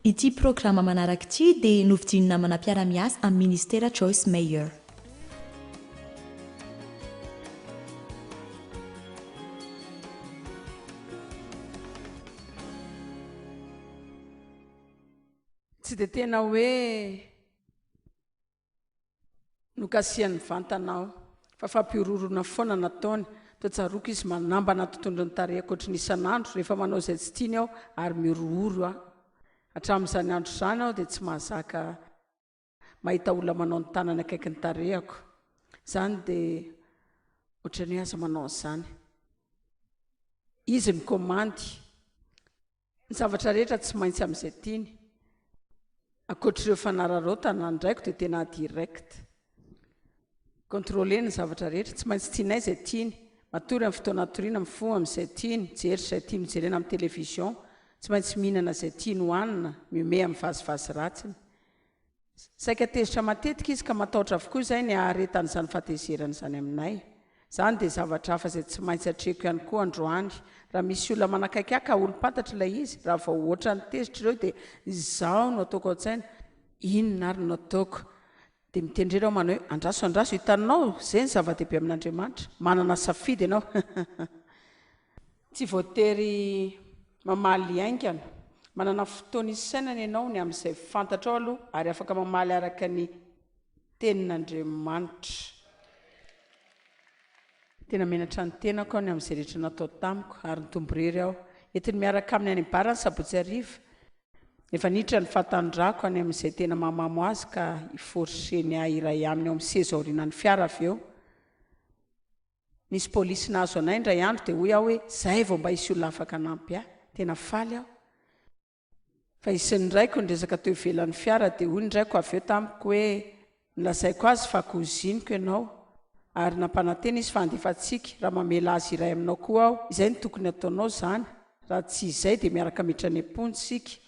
Ity programa manaraka ity dia novidinina manam-piara-miasa amin'ny ministera Joyce Meyer. Tsy dia tena hoe nokasian'ny vantanao fa fampirorona foana nataony toatsaroako izy manambana tontolo ny tarehy ankoatra ny isan'andro rehefa manao izay tsy tiany aho ary miroro aho hatramin'izany andro izany aho dia tsy mahazaka mahita olona manao ny tanany akaiky ny tarehako izany dia ohatran'ny hoe aza manao an'izany izy mikomandy ny zavatra rehetra tsy maintsy amin'izay tiany ankoatr'ireo fanararaotana ndraiko dia tena direct contrôler ny zavatra rehetra tsy maintsy tianay izay tiany matory amin'ny fotoana toriana mifoha amin'izay tiany jery izay tiany mijerena amin'ny télévision tsy maintsy mihinana izay tiany hohanina miome amin'ny vazivazy ratsiny saika tezitra matetika izy ka matahotra avokoa izay ny aharetan'izany fahatezerana izany aminay izany dia zavatra hafa izay tsy maintsy hatreko ihany koa androany raha misy olona manakaiky aka olo-pantatra ilay izy raha vao ohatra ny tezitra ireo dia izao no ataoko ao-tsaina inona ary no ataoko dia mitendrera aho manao hoe andraso hitanao izay ny zava-dehibe amin'Andriamanitra manana safidy ianao tsy voatery mamaly aingana manana fotoana isainana ianao ny amin'izay fantatrao aloha ary afaka mamaly araka ny tenin'Andriamanitra tena menatra ny tenako aho ny amin'izay rehetra natao tamiko ary nitomborery aho entiny miaraka amin'ny any barany sabotsy ariva efa niditra ny fahatandrako any amin'izay tena mamamo azy ka iforceny iray aminy ao amin'ny seza aorianan'ny fiara avy eo nisy polisy nahazo anay indray andro dia hoy aho hoe izay vao mba isy olona afaka nampy ahy tena faly aho fa isin'ndraiko ny resaka teo ivelan'ny fiara dia hoy ndraiko avy eo tamiko hoe nilazaiko azy fa koziniko ianao ary nampanantena izy fa andefatsika raha mamela azy iray aminao koa aho izay ny tokony ataonao izany raha tsy izay dia miaraka miditra ny am-pony sika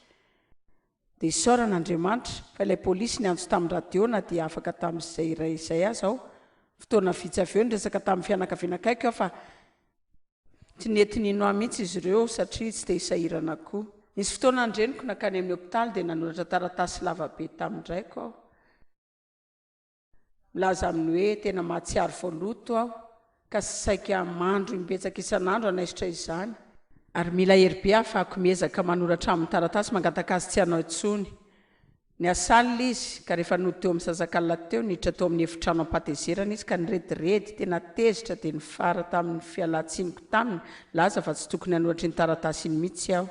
dia isaoran'Andriamanitra fa ilay polisy ny anjo tamin'ny radiona dia afaka tamin'izay iray izay azy aho fotoana vitsy avy eo ny resaka tamin'ny fianakaviana akaiky aho fa tsy nentinino ahy mihitsy izy ireo satria tsy dia isahirana koa nisy fotoana andreniko nakany amin'ny hopitaly dia nanoratra taratasy lavabe tamin'ndraiko aho milaza amin'ny hoe tena mahatsiaro voaloto aho ka saika mandro mibetsaka isan'andro anaisitra izany ary mila heribe ahafahako miezaka manoratra amin'ny taratasy mangataka azy tsy hanao intsony ny asalina izy ka rehefa nody teo amin'ny sazakalina teo niditra tao amin'ny efitrano am-patezerana izy ka nirediredy tena tezitra dia nifara tamin'ny fialatsiniko taminy laza fa tsy tokony hanoratry ny taratasy iny mihitsy aho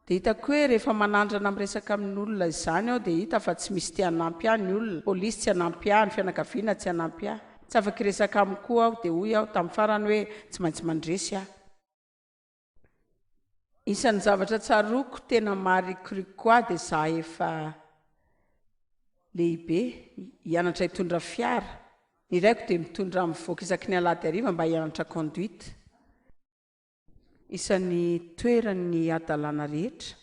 dia hitako hoe rehefa manandrana amin'ny resaka amin'olona izany aho dia hita fa tsy misy tia hanampy ahy ny olona polisy tsy hanampy ahy ny fianakaviana tsy hanampy ahy tsy afaka resaka amiko koa aho dia hoy aho tamin'ny farany hoe tsy maintsy mandresy aho isan'ny zavatra tsaroako tena marikoriko ahy dia za efa lehibe hianatra hitondra fiara ny iraiko dia mitondra mivoaka isaky ny alahady hariva mba hianatra conduite isan'ny toerany adalàna rehetra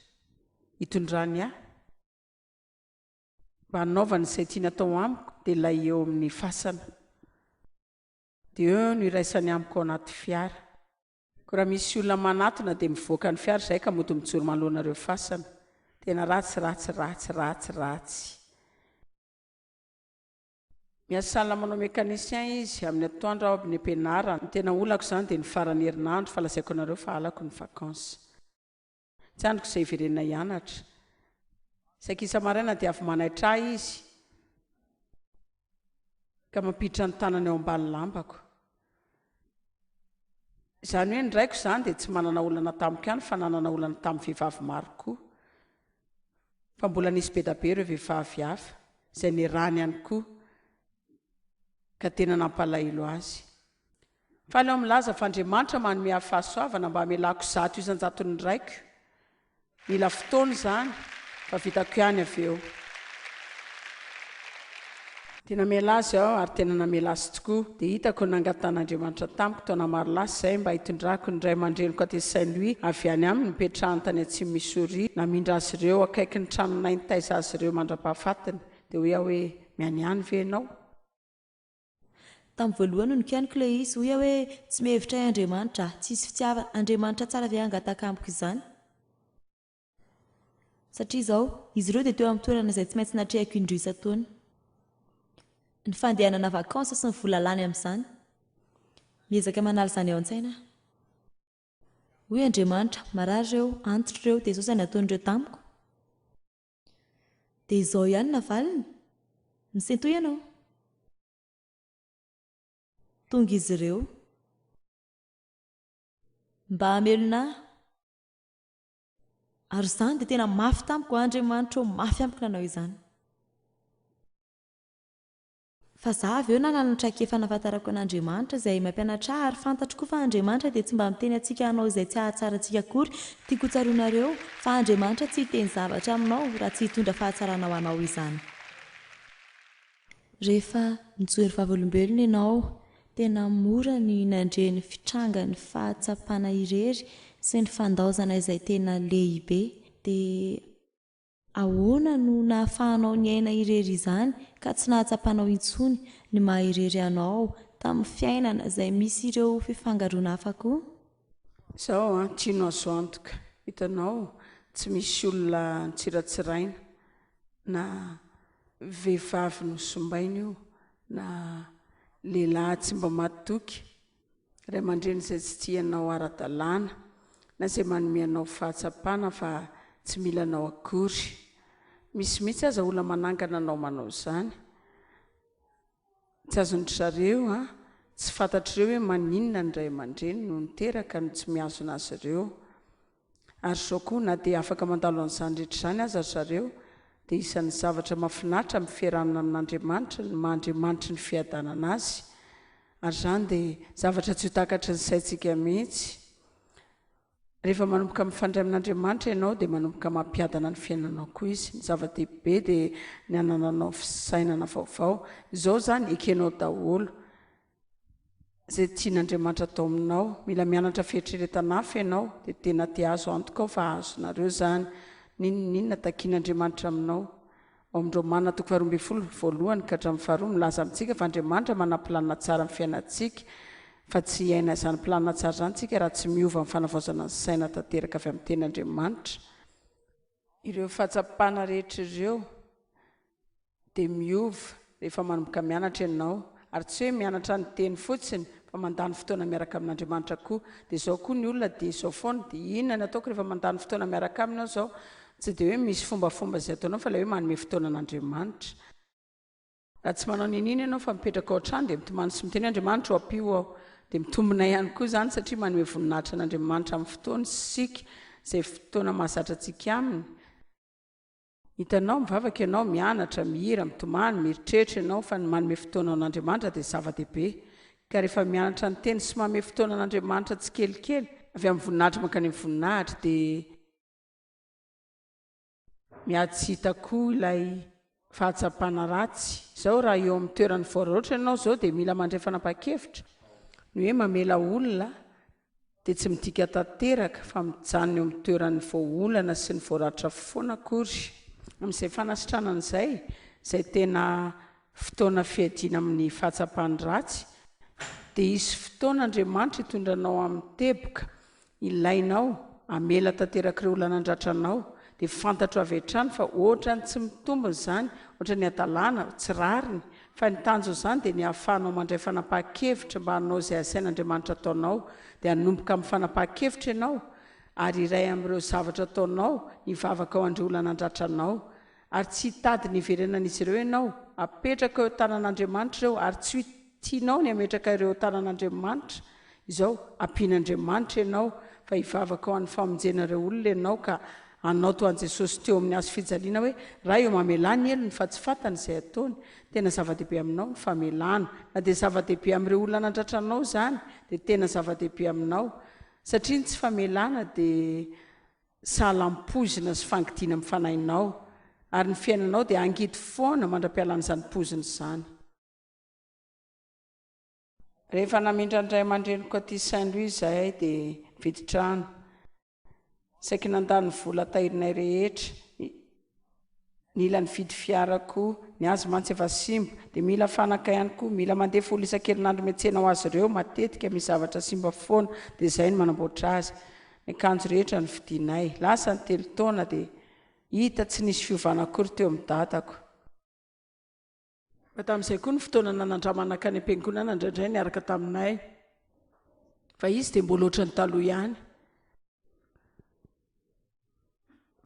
hitondrany ahy mba hanaovana izay tiany atao amiko dia ilay eo amin'ny fasana dia eo no iraisany amiko ao anaty fiara ko raha misy olona manatona dia mivoaka ny fiara izay ka mody mijoro manoloanareo fasana tena ratsy miasala manao mécanicien izy amin'ny atoandro ao amin'ny ampianarana ny tena olako izany dia ny farany herinandro fa lazaiko anareo fa halako ny vakansa tsy androko izay iverenina hianatra saika isa-maraina dia avy manaitra ahy izy ka mampiditra ny tanany eo ambany lambako izany hoe ndraiko izany dia tsy manana olana tamiko ihany fa nanana olana tamin'ny vehivavy maro koa fa mbola nisy bedabe ireo vehivavy hafa izay ny rany ihany koa ka tena nampalahelo azy fa aleo milaza fa Andriamanitra manome hafahasoavana mba hamelako 100 raiko mila fotoana izany fa vitako ihany avy eo tena miala azy aho ary tena namela azy tokoa dia hitako nangatan'Andriamanitra tamiko taona maro lasa izay mba hitondrako ny ray aman-dreniko aty Saint-Louis avy any aminy nipetrahany tany Atsimo Missouri namindra azy ireo akaiky ny tranonay nitaiza azy ireo mandra-pahafatiny dia hoe aho hoe mianiany ve ianao tamin'ny voalohany nikianiko ilay izy hoe tsy mihevitra Andriamanitra tsisy fitiavana Andriamanitra tsara ve hangataka amiko izany satria izao izy ireo dia teo amin'ny toerana izay tsy maintsy natrehako indroa isan-taona. Ny fandehanana vakansa sy ny vola lany amin'izany. Miezaka manala izany ao an-tsaina. Hoy Andriamanitra, marary ireo, antitra ireo, dia izao izay nataon'ireo tamiko. Dia izao ihany navaliny. Misentoy ianao. Tonga izy ireo. Mba hamelona ary izany dia tena mafy tamiko Andriamanitra, mafy amiko nanao izany. Fa za avy eo nananatra kefa nafantarako an'Andriamanitra izay mampianatra ary fantatro koa fa Andriamanitra dia tsy mba miteny antsika hanao izay tsy ahatsara antsika akory. Tiako tsaroanareo fa Andriamanitra tsy hiteny zavatra aminao raha tsy hitondra fahatsarana ho anao izany. Rehefa mijory vavolombelona ianao, tena mora ny nandreny fitranga ny fahatsapana irery sy ny fandaozana izay tena lehibe. Dia ahoana no nahafahanao ny aina irery izany ka tsy nahatsapanao intsony ny mahairery anao tamin'ny fiainana izay misy ireo fifangaroana hafa koa? Izao tiano azo antoka. Hitanao, tsy misy olona nitsiratsiraina na vehivavy no sombaina io na lehilahy tsy mba matoky. Ray aman-dreny izay tsy tianao ara-dalàna na izay manome anao fahatsapana fa tsy mila anao akory. Misy mihitsy aza olona manangana anao manao izany. Tsy azon'ny zareo tsy fantatr'ireo hoe maninona ny ray aman-dreny no niteraka no tsy miazona azy ireo. Ary izao koa na dia afaka mandalo an'izany rehetra izany aza zareo, dia isan'ny zavatra mahafinaritra amin'ny fiarahana amin'Andriamanitra ny maha-Andriamanitra ny fiadanana azy. Ary izany dia zavatra tsy ho takatry ny saintsika mihitsy. Rehefa manomboka mifandray amin'Andriamanitra ianao dia manomboka mampiadana ny fiainanao koa izy. Ny zava-dehibe dia ny hanananao fisainana vaovao. Izao izany ekenao daholo izay tian'Andriamanitra atao aminao. Mila mianatra fieritreretana hafa ianao dia tena tia azo antoka ao fa azonareo izany. Ninona takian'Andriamanitra aminao? Ao amin'ny Romana 12:1 ka hatramin'ny 2 milaza amintsika fa Andriamanitra manam-pilanina tsara amin'ny fiainantsika, fa tsy iaina izany pilanina tsara izany tsika raha tsy miova amin'ny fanavaozana ny saina tanteraka avy amin'ny tenin'Andriamanitra. Ireo fahatsapana rehetra ireo dia miova rehefa manomboka mianatra ianao, ary tsy hoe mianatra ny teny fotsiny fa mandany fotoana miaraka amin'Andriamanitra koa. Dia izao koa ny olona dia izao foana, dia inona ny ataoko rehefa mandany fotoana miaraka aminao izao? Tsy dia hoe misy fombafomba izay ataonao fa ilay hoe manome fotoana an'Andriamanitra. Raha tsy manao ninina ianao fa mipetraka ao an-trano dia mitomany sy miteny Andriamanitra ho ampio aho, dia mitombina ihany koa izany satria manome voninahitra an'Andriamanitra amin'ny fotoana sika izay fotoana mahazatra antsika aminy. Hitanao, mivavaka ianao, mianatra, mihira, mitomany, mieritreritra ianao fa ny manome fotoana an'Andriamanitra dia zava-dehibe. Ka rehefa mianatra ny teny sy manome fotoana an'Andriamanitra tsy kelikely, avy amin'ny voninahitra mankany amin'ny voninahitra dia miady tsy hita koa ilay fahatsapana ratsy. Izao raha eo amin'ny toerany voaraotra ianao izao dia mila mandray fanapa-kevitra. Ny hoe mamela olona dia tsy midika tanteraka fa mijanona eo amin'ny toeran'ny voaolana sy ny voaratra foana akory. Amin'izay fanasitranana izay tena fotoana fiadiana amin'ny fahatsapany ratsy, dia isy fotoana Andriamanitra hitondranao amin'ny teboka, ilainao amela tanteraka ireo olona nandratranao. Dia fantatro avy hatrany fa ohatrany tsy mitombony izany, ohatra ny adalàna tsy rariny, fa ny tanjo izany dia ny ahafahanao mandray fanapa-kevitra mba hanao izay asain'Andriamanitra ataonao. Dia hanomboka amin'ny fanapa-kevitra ianao ary iray amin'ireo zavatra ataonao hivavaka ao an'ireo olona nandratranao. Ary tsy hitady ny iverenan'izy ireo ianao, apetraka eo tanan'Andriamanitra ireo ary tsy tianao ny ametraka ireo tanan'Andriamanitra. Izao ampian'Andriamanitra ianao fa hivavaka ao amin'ny famonjena ireo olona ianao ka anao toa an'i Jesosy teo amin'ny hazo fijaliana hoe raha eo mamelany elony fa tsy fantany izay ataony. Tena zava-dehibe aminao ny famelana. Na dia zava-dehibe amin'ireo olona nandratranao izany dia tena zava-dehibe aminao, satria ny tsy famelana dia sahala-pozina sy fangidiana amin'ny fanahinao, ary ny fiainanao dia angidy foana mandra-pialan'izany pozina izany. Rehefa namindra ny ray aman-dreniko aty Saint-Louis izahay dia viditrano. Saika nandany vola tahirinay rehetra, mila ny vidy fiarako, ny azy mantsy efa simba, dia mila fanaka ihany koa, mila mandeha folo isan-kerinandro miantsena ho azy ireo, matetika misy zavatra simba foana, dia izay no manamboatra azy. Ny akanjo rehetra ny vidinay, lasa ny 3 taona dia hita tsy nisy fiovanakory teo amin'ny dadako. Fa tamin'izay koa ny fotoana nanandramana ny am-piangonana indraindray niaraka taminay, fa izy dia mbola ohatran'ny taloha ihany.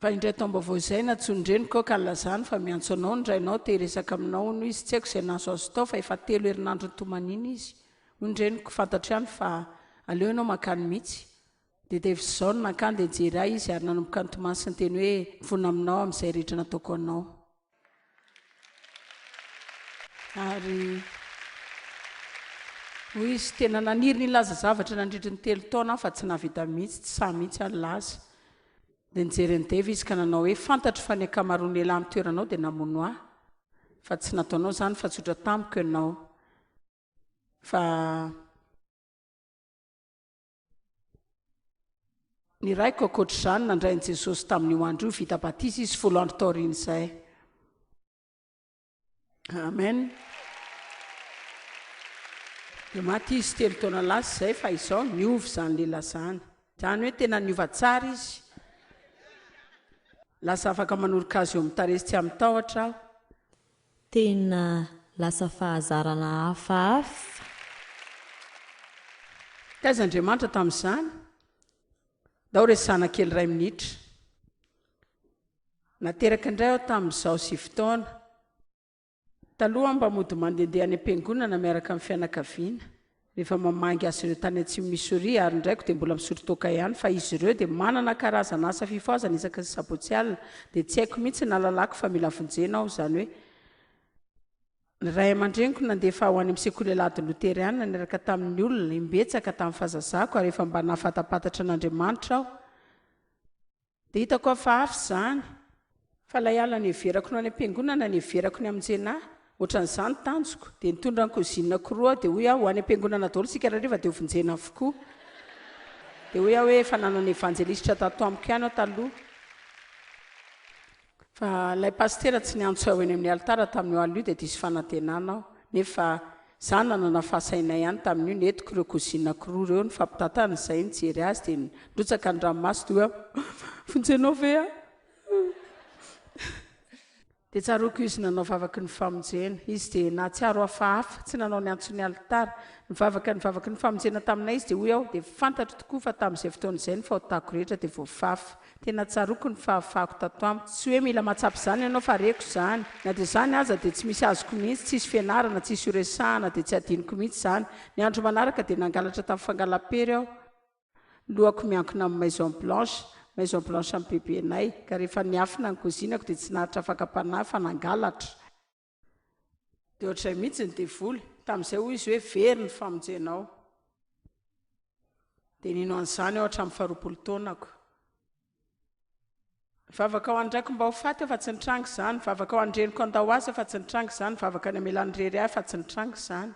Fa indray taom-baovao izay natsondreniko ka nilazany fa miantso anao ny rainao te hiresaka aminao no izy, tsy haiko izay nahazo azy tao fa efa 3 herinandro ny tomanina izy. Ondreniko fantatra ihany fa aleo ianao makany mihitsy. Dia tevizao no nakany dia jery ahy izy ary nanomboka ny tomasy ny teny hoe mifona aminao amin'izay rehetra nataoko anao. Ary hoy izy tena naniry ny laza zavatra nandritry ny 3 taona fa tsy navita mihitsy, tsy sa mihitsy any laza. Dia nijery ny devy izy ka nanao hoe fantatro fa ny akamaroany lehilahy amin'ny toeranao dia namono ahy, fa tsy nataonao izany fa tsotra tamiko ianao. Fa ny raiko ankoatr'izany nandrain'i Jesosy tamin'io andro io vita batisa izy 10 andro taoriana izay. Amen. Dia maty izy 3 taona lasa izay fa izao niova izany lehilahy izany. Izany hoe tena niova tsara izy. Lasa afaka manoroka azy eo amin'ny tarehy tsy amin'ny tahotra aho. Tena lasa fahazarana hafahafa. Taiz'Andriamanitra tamin'izany, dao resana kely 2 minitra. Nateraka indray aho tamin'izao 7 taona. Taloha mba mody mandehandeha any am-piangonana miaraka amin'ny fianakaviana. Rehefa mamangy azy ireo tany Atsimo Missouri ary indraiko dia mbola misotro toaka ihany, fa izy ireo dia manana karazana asa fifoazana isaka ny sabotsy alina, dia tsy haiko mihitsy nalalako fa mila vonjena aho, izany hoe ny ray aman-dreniko nandefa ho any amin'ny sekoly alady loteriana niaraka tamin'ny olona imbetsaka tamin'ny fahazazako, ary efa mba nahafatapatatra n'Andriamanitra aho. Dia hitako hafahafa izany, fa ilay alina everako no any am-piangonana everako ny amonjenahy. Ohatran'izany tanjoko dia nitondra ny kozinina koroa dia hoy aho ho any am-piangonana daholo sika rariva dia ho vonjena avokoa. Dia hoy aho hoe efa nanana evanjelistra tato amiko ihany aho taloha. Fa ilay pastera tsy niantso aho eny amin'ny alitara tamin'io alina io dia diso fanantenana aho. Nefa izany nanana fahasaina ihany tamin'io, netiko ireo kozinina koroa ireo ny fampitatana izay nijery azy dia nidrotsaka ny ranomasy dia hoe vonjenao ve aho? Dia tsaroko izy nanao vavaky ny famonjena. Izy dia nahatsiaro hafahafa, tsy nanao ny antso ny alitara. Nivavaky ny famonjena taminay izy dia hoy aho dia fantatro tokoa fa tamin'izay fotoana izay ny fahotako rehetra dia voafafa. Tena tsaroko ny fahafahako tato amiko. Tsy hoe mila matsapy izany ianao fa reko izany. Na dia izany aza dia tsy misy azoko mihitsy, tsisy fianarana, tsisy horesahana dia tsy adiniko mihitsy izany. Ny andro manaraka dia nangalatra tamin'ny fangalam-pery aho. Lohako miankina amin'ny Maison Blanche amin'ny bebenay, ka rehefa niafina ny kozinako dia tsy nahatra afaka panahy fa nangalatra. Dia ohatray mihitsy ny devoly, tamin'izay hoy izy hoe very ny famonjenao. Dia nino an'izany aho hatramin'ny 20 taonako. Vavaka ao andraiko mba ho faty aho fa tsy nitrangy izany, vavaka ao andreniko andao azy fa tsy nitrangy izany, vavaka any amelany rery ahy fa tsy nitrangy izany.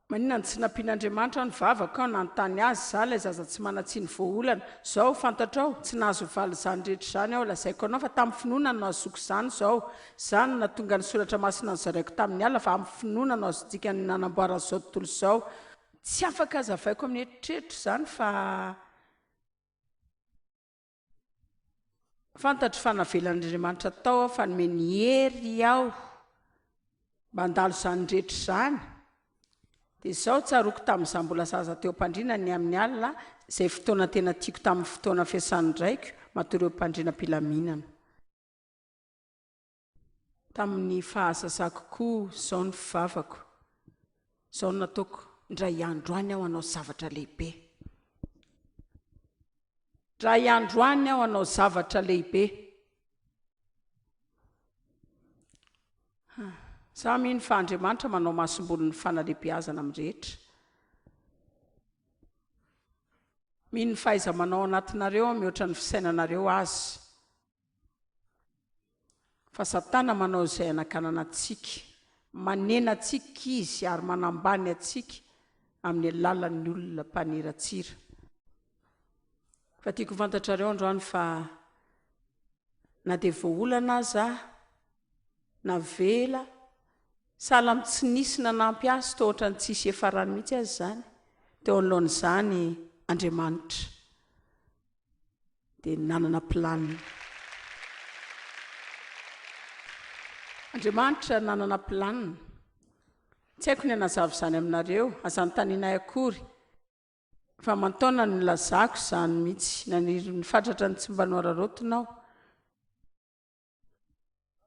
Maninona ny tsy nampian'Andriamanitra ny vavaka ao nanontany azy izany ilay zaza tsy manatsiny voaolana. Izao fantatrao tsy nahazo valy izany rehetra izany aho lazaiko anao fa tamin'ny finoana no azoko izany izao. Izany natonga ny soratra masina ny zaraiko tamin'ny alina fa amin'ny finoana no azontsika ny nanamboarana izao tontolo izao. Tsy afaka azavaiko amin'ny eritreritro izany fa fantatro fa navelan'Andriamanitra tao aho fa nomeny hery aho mba handalo izany rehetra izany. Dia izao tsaroko tamin'izaho mbola zaza teo am-pandriana ny amin'ny alina, izay fotoana tena tiako tamin'ny fotoana fiasany raiko matoreo mpandriana mpilaminana. Tamin'ny fahazazako koa izao ny fivavako, izao no nataoko ndray andro any aho hanao zavatra lehibe. Ndray andro any aho hanao zavatra lehibe. Za mino fa Andriamanitra manao masom-bolony fanalebiazana amin'ny rehetra. Mino ny fahaiza manao anatinareo mihoatra ny fisainanareo azy. Fa Satana manao izay hanakanana antsika, manena antsika izy ary manambany antsika amin'ny alalan'ny olona mpaniratsira. Fa tiako fantatrareo androany fa na dia voaolana aza na vela, sahala tsy nisy nanampy azy toa ohatrany tsisy efarany mihitsy azy izany, teo alohan'izany Andriamanitra. dia nanana planina. Andriamanitra nanana planina. Tsy haiko ny anazava izany aminareo, azany taninay akory, fa mantaona ny lazako izany mihitsy, ny fatratra ny tsy mba noararotonao.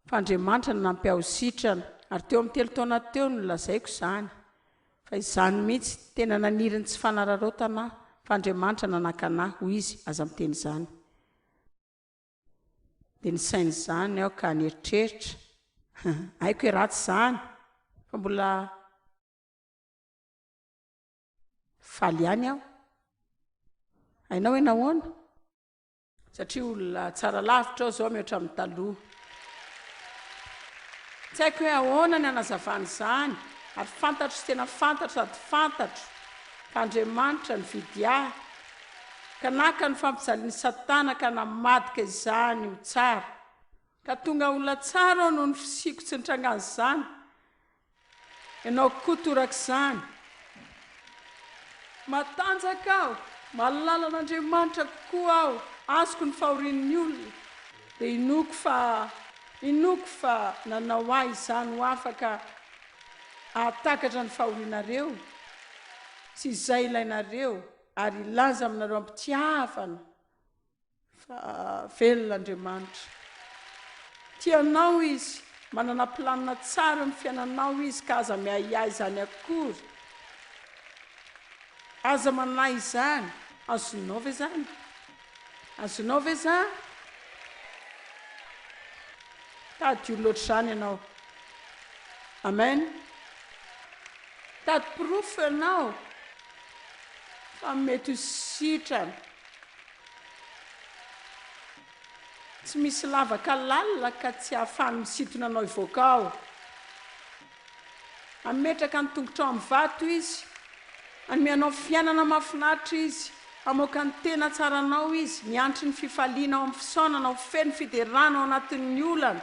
Fa Andriamanitra no nampiaositrana, ary teo amin'ny 3 taona teo no lazaiko izany. Fa izany mihitsy tena naniriny tsy fanararotana, fa Andriamanitra nanakanahy hoy izy aza miteny izany. Dia nisainy izany aho ka nieritreritra, haiko hoe ratsy izany, fa mbola faly ihany aho. Hainao hoe nahoana? Satria olona tsara lavitra aho zao mihoatra amin'ny taloha. Tsy haiko hoe ahoana ny anazavana izany, ary fantatro sy tena fantatro sady fantatro fa Andriamanitra nividy ahy, ka naka ny fampijaliany Satana ka namadika izany ho tsara, ka tonga olona tsara aho noho ny fisiako tsy nitrangany izany. Ianao koa toraka izany. Matanjaka aho, mahalala an'Andriamanitra kokoa aho, azoko ny fahorian'ny olona. Dia inoko fa nanao ahy izany ho afaka ahatakatra ny fahorianareo sy izay ilainareo, ary ilaza aminareo ampitiavana fa velona Andriamanitra. Tianao izy, manana planina tsara amin'ny fiainanao izy, ka aza miahiahy izany akory. Aza manahy izany, azonao ve izany? Azonao ve izany? Tady olo loatra izany ianao. Amen. Tady pirofo ianao fa mety ho sitrana. Tsy misy lavaka lalina ka tsy ahafahany misintona anao hivoaka ao. Ametraka ny tongotra ao amin'ny vato izy, anomeanao fiainana mahafinaritra izy, amoaka ny tena tsaranao izy, miantry ny fifaliana ao amin'ny fisaonana, ho feno fiderana ao anatin'ny olana,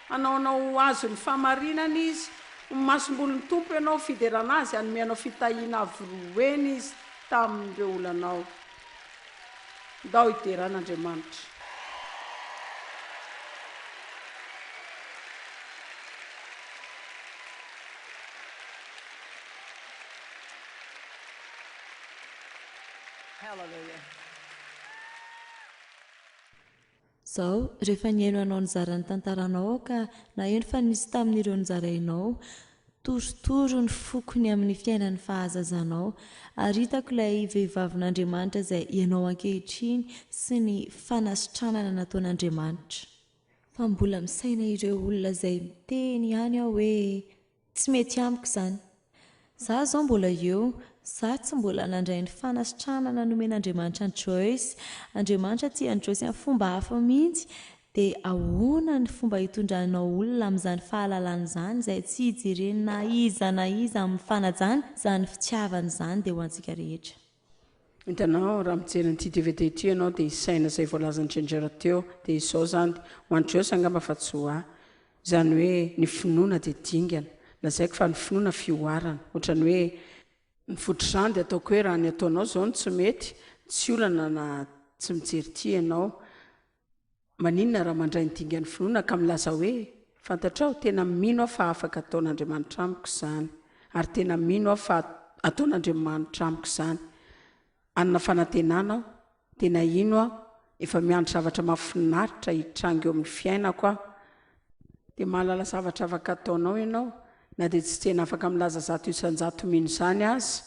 anaonao azo ny famarinana izy, masom-bolon'ny tompo ianao fiderana azy, anomeanao fitahiana avoroeny izy tamin'ireo olanao. Ndao hideran'Andriamanitra. Zao rehefa niaino anao nizaran'ny tantaranao ka na eny fa nisy tamin'ireo nizarainao, torotoro ny fokony amin'ny fiainan'ny fahazazanao, ary hitako ilay vehivavin'Andriamanitra izay ianao ankehitriny sy ny fanasitranana nataon'Andriamanitra. Fa mbola misaina ireo olona izay miteny ihany aho hoe tsy mety amiko izany. Za zao mbola eo, za tsy mbola nandray ny fanasitranana nomen'Andriamanitra ny Joyce. Andriamanitra tsy any Joyce amin'ny fomba hafa mihitsy, dia ahoana ny fomba hitondranao olona amin'izany fahalalana izany izay tsy hijereny na iza amin'ny fanajana, izany fitiavana izany dia ho antsika rehetra. Hitanao raha mijery n'ity DVD ity ianao dia isaina izay voalazan'Andriamanitra teo, dia izao izany ho an'ny Joyce angamba fa tsy ho ahy. Izany hoe ny finoana dia dingana. Lazaiko fa ny finoana fioarana, ohatrany hoe ny fotr'izany dia ataoko hoe raha ny ataonao izao no tsy mety, tsy olana na tsy mijery ity ianao, maninona raha mandray ny dingan'ny finoana ka milaza hoe fantatrao tena mino aho fa afaka ataon'Andriamanitra amiko izany, ary tena mino aho fa ataon'Andriamanitra amiko izany. Anona fanantenana aho, tena ino aho, efa miandry zavatra mahafinaritra hitrango eo amin'ny fiainako aho, dia mahalala zavatra afaka ataonao ianao, na dia tsy tena afaka milaza 100 mino izany azy,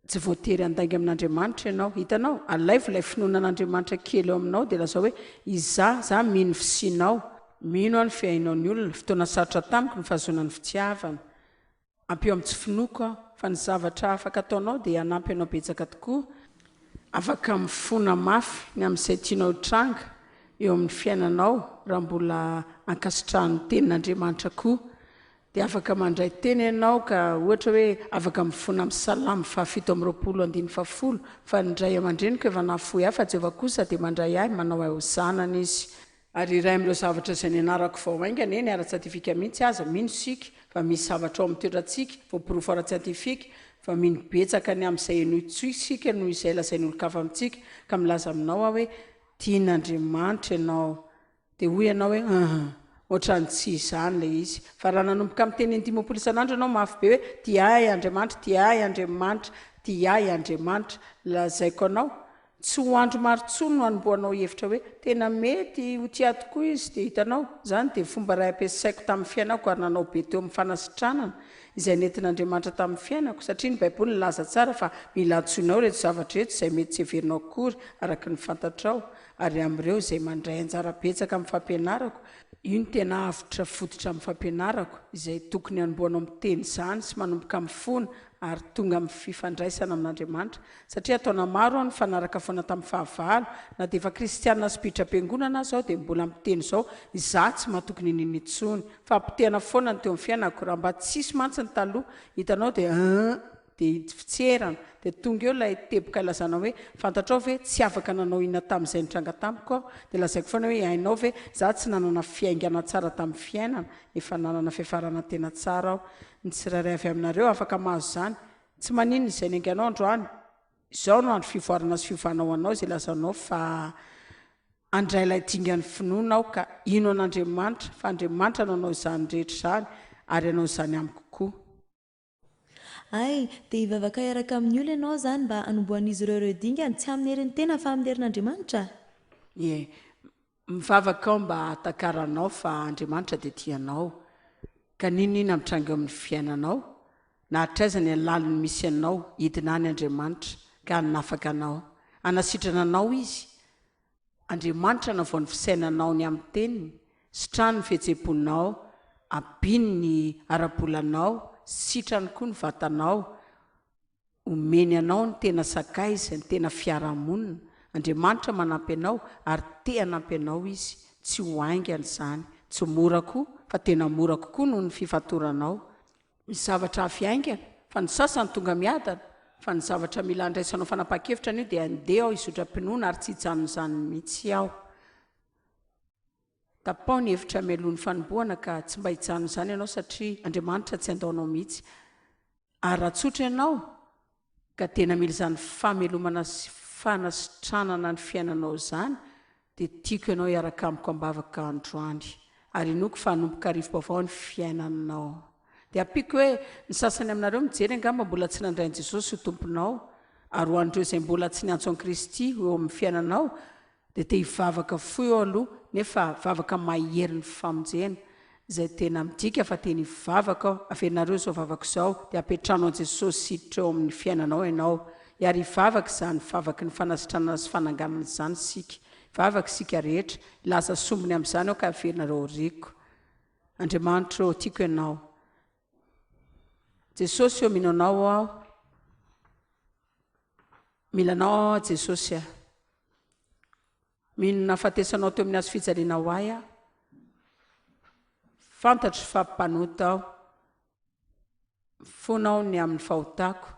tsy voatery andainga amin'Andriamanitra ianao. Hitanao, alaivo ilay finoanan'Andriamanitra kely eo aminao, dia lazao hoe za mino fisinao, mino aho ny fiainao ny olona, fotoana sarotra tamiko ny fahazonan'ny fitiavana, ampio amin'ny tsy finoako aho, fa ny zavatra afaka ataonao dia hanampy ianao betsaka tokoa. Afaka mifona mafy ny amin'izay tianao tranga eo amin'ny fiainanao raha mbola ankasitrahan'ny tenin'Andriamanitra koa. Dia afaka mandray teny ianao ka ohatra hoe afaka mifona amin'ny Salamy 7:20 fa ndray amandreniko efa nafoy ahy fa Jehovah kosa dia mandray ahy manao ahy ho zanany izy. Ary iray amin'ireo zavatra izay nianarako vao aingana eny ara-tsantifika mihitsy aza, mino sika fa misy zavatra ao amin'ny toerantsika voapirofo ara-tsantifika fa mino betsaka ny amin'izay eno isika noho izay lazain'olon-kafa amintsika, ka milaza aminao aho hoe tian'andriamanitra ianao dia hoy ianao hoe ohatrany tsy izany le izy fa raha nanomboka amin'ny teny an-dimapolo isan'andro ianao mafy be hoe tiay andriamanitra tiay andriamanitra tiay andriamanitra lazaiko anao tsy ho andro marotsony no anomboanao hevitra hoe tena mety ho tia tokoa izy dia hitanao zany dia fomba ray ampiasaiko tamin'ny fiainako ary nanao be teo amin'ny fanasitranana izay nentin'andriamanitra tamin'ny fiainako satria ny baiboly nilaza tsara fa mila antsoinao reto zavatra reto izay mety tsy heverinao akory araka ny fantatrao ary amin'ireo izay mandray anjara betsaka amin'ny fampianarako io ny tena avitra fototra amin'ny fampianarako izay tokony hanomboanao miteny izany sy manomboka amin'ny fona ary tonga amin'ny fifandraisana amin'andriamanitra satria ataona maro ny fanaraka foana tamin'ny fahavalo na dia efa kristianina sy mpitram-piangonana zao dia mbola miteny izao izaho tsy mahatokony niny intsony fa ampitehana foana ny teo amin'ny fiainako raha mba tsisy mantsy ny taloha hitanao dia dia fitserana dia tonga eo ilay teboka ilazana hoe fantatrao ve tsy afaka nanao ina tamin'izay nitranga tamiko aho dia lazaiko foana hoe hainao ve za tsy nanana fiaingana tsara tamin'ny fiainana efa nanana fiafarana tena tsara aho ny tsirairay avy aminareo afaka mahazo zany tsy maninona izay nianganao androany izao no andro fivoarana sy fiovanao anao izay lazanao fa andray ilay dingan'ny finoana aho ka ino an'andriamanitra fa andriamanitra nanao izany rehetra izany ary anao izany amiko koa ay dia hivavaka iaraka amin'ny olo ianao zany mba hanomboan'izy ireo ireo dingany tsy amin'ny herin'ny tena fa amin'ny herin'andriamanitra ie mivavaka ao mba hatakaranao fa andriamanitra dia tianao ka ninona mitranga amin'ny fiainanao na hatraizany alaliny misy anao hidina any andriamanitra ka nafaka anao anasitrana anao izy andriamanitra na vao ny fisainanao ny amin'ny teniny sitrany ny fihetsem-ponao ampiny ny ara-bolanao sitrany koa ny vatanao omeny anao ny tena sakaiza ny tena fiarahamonina andriamanitra manampy anao ary te hanampy anao izy tsy ho aingana izany tsy mora koa fa tena mora kokoa noho ny fifatoranao ny zavatra hafiaingana fa ny sasany tonga miadana fa ny zavatra mila andraisanao fanapa-kevitra an'io dia andeha ao izotra-pinoana ary tsy hijanon'izany mihitsy aho tapao ny hevitra mialohan'ny fanomboana ka tsy mba hijano izany ianao satria andriamanitra tsy andaonao mihitsy ary ratsotra ianao ka tena mila izany famelomana sy fanasitranana ny fiainanao izany dia tiako ianao hiaraka amiko ambavaka androany ary inoko fa hanomboka rivo-baovao ny fiainanao dia ampiko hoe ny sasany aminareo mijery angamba mbola tsy nandrain' jesosy ho tomponao ary ho an'ireo izay mbola tsy niantso an'i kristy eo amin'ny fiainanao dia te hivavaka fo eo aloha nefa vavaka mahery ny famonjena izay tena midika fa teny hivavaka ao averinareo izao vavaka izao dia ampetrano an' jesosy siditra eo amin'ny fiainanao ianao ary hivavaka izany vavaka ny fanasitranana sy fananganana izany sika vavaka sika rehetra ilaza sombony amin'izany ao ka averinareo riko andriamanitra eo tiako ianao jesosy eo minanao aho milanao jesosy aho minona fatesanao teo amin'ny azo fijaliana ho ahy aho fantatro fampanota aho fonao ny amin'ny fahotako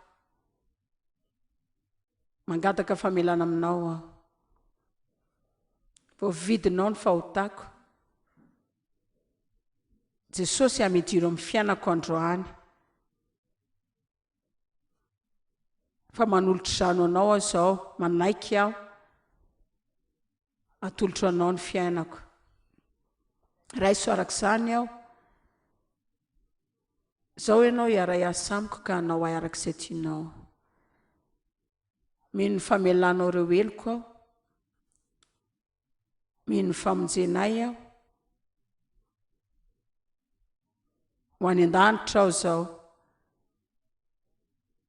mangataka famelana aminao aho voavidinao ny fahotako jesosy hamidiro amin'ny fiainako androany fa manolotra zano anao aho izao manaiky aho atolotra anao ny fiainako ray soarak'izany aho izao ianao hiaray asamiko ka hanao ahy arak'izay tianao mino ny famelanao ireo eloko aho mino ny famonjenay aho ho any an-danitra aho izao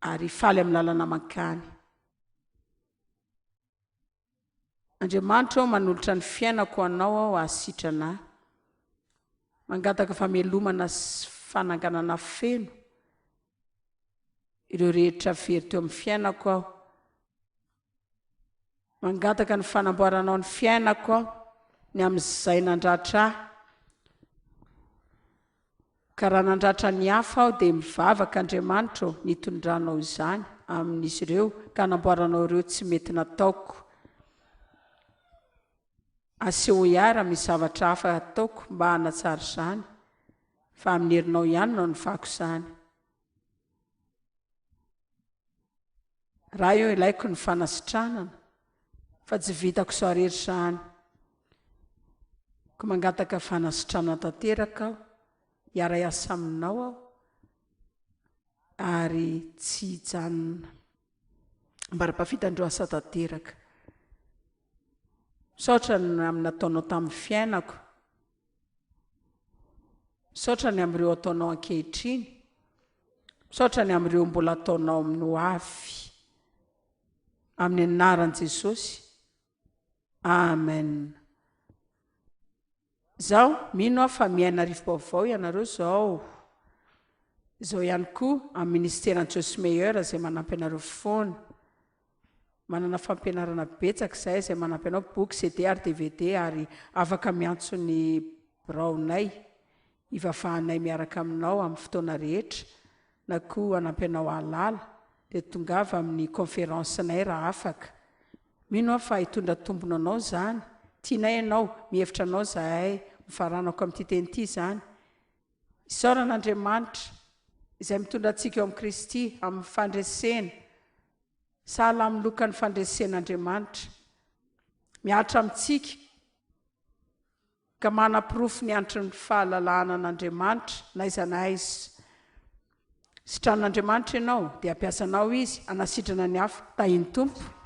ary faly amin'ny lalana makany andriamanitra ao manolotra ny fiainako anao aho ahasitrana mangataka famelomana sy fananganana feno ireo rehetra very teo amin'ny fiainako aho mangataka ny fanamboaranao ny fiainako aho ny amin'izay nandratra ahy ka raha nandratra ny hafa aho dia mivavaka andriamanitra ao nitondranao izany amin'izy ireo ka hanamboaranao ireo tsy mety nataoko aseho iara misy zavatra hafa ataoko mba hanatsara izany fa amin'ny herinao ihany no nivako izany raha eo ilaiko ny fanasitranana fa tsy vitako sao rery zany ko mangataka fanasitrana tanteraka aho hiara asa aminao aho ary tsy hijanona mbarapafitandreo asa tanteraka saotra ny amin'ny ataonao tamin'ny fiainako saotra ny amin'ireo ataonao ankehitriny saotra ny amin'ireo mbola ataonao amin'ny ho avy amin'ny anaran'i Jesosy amen. Zaho mino aho fa miaina rivo-baovao ianareo zao ihany koa amin'ny ministeran'i Joyce Meyer izay manampy anareo foana manana fampianarana betsaka izay manampy anao boky CD ary DVD ary afaka miantso ny biraonay ivafahanay miaraka aminao amin'ny fotoana rehetra na koa anampy anao alala dia tongava amin'ny conférencenay raha afaka mino aho fa hitondra tombona anao zany tianay ianao mihevitra anao zahay mifaranako amin'ity teny ity zany isaoran'Andriamanitra izay mitondra antsika eo amin'ny Kristy amin'ny fandresena sahala amin'ny lokan'ny fandresen'Andriamanitra miatra amintsika ka manam-pirofo ny antony ny fahalalahana an'Andriamanitra na aiza na aiza sitran'Andriamanitra ianao dia ampiasanao izy anasitrana ny hafa tahiny tompo